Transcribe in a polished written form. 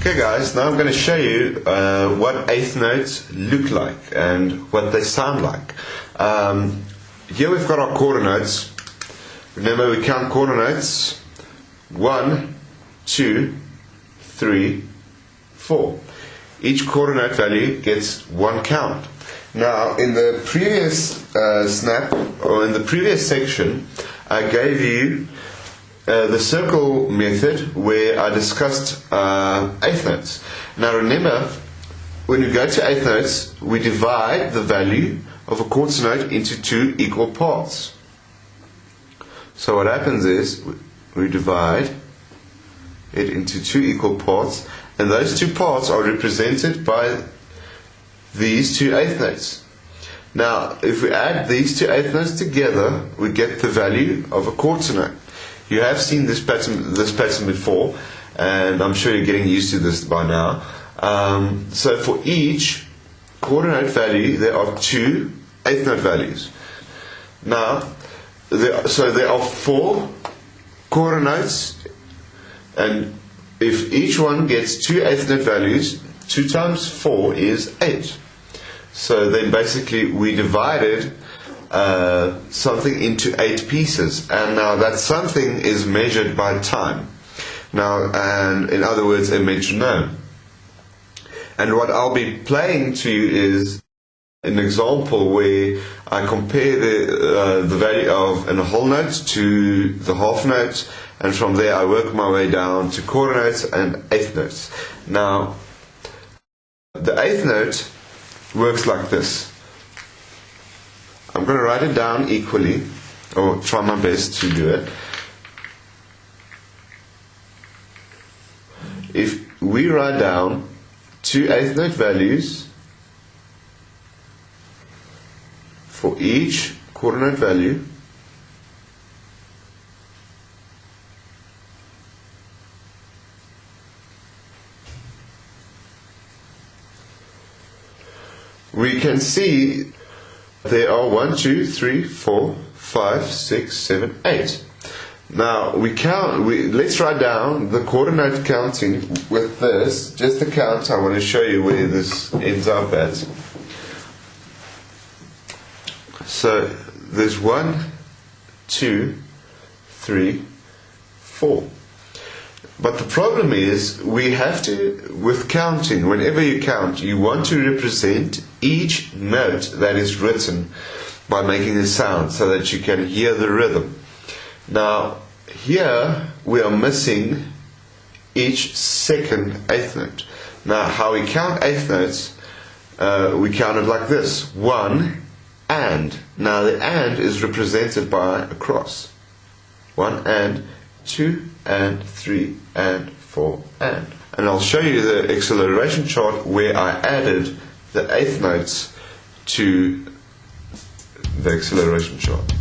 Okay guys, now I'm going to show you what eighth notes look like and what they sound like. Here we've got our quarter notes. Remember, we count quarter notes 1, 2, 3, 4. Each quarter note value gets one count. Now in the previous snap, or in the previous section, I gave you the circle method where I discussed eighth notes. Now remember, when we go to eighth notes, we divide the value of a quarter note into two equal parts. So what happens is we divide it into two equal parts, and those two parts are represented by these two eighth notes. Now if we add these two eighth notes together, we get the value of a quarter note. You have seen this pattern before, and I'm sure you're getting used to this by now. So for each quarter note value, there are two eighth note values. Now, there are 4 quarter notes, and if each one gets two eighth note values, 2 times 4 is 8. So then basically we divided something into 8 pieces, and now that something is measured by time. Now, and in other words, a metronome. And what I'll be playing to you is an example where I compare the value of a whole note to the half note, and from there I work my way down to quarter notes and eighth notes. Now, the eighth note works like this. I'm going to write it down equally, or try my best to do it. If we write down two eighth note values for each quarter note value, we can see there are 1, 2, 3, 4, 5, 6, 7, 8. Now we count. Let's write down the quarter note counting with this. Just the count. I want to show you where this ends up at. So there's 1, 2, 3, 4. But the problem is, we have to, with counting, whenever you count, you want to represent each note that is written by making a sound so that you can hear the rhythm. Now, here we are missing each second eighth note. Now, how we count eighth notes, we count it like this: 1 and. Now, the and is represented by a cross. 1 and, 2 and, 3 and, 4 and. And I'll show you the acceleration chart where I added the eighth notes to the acceleration chart.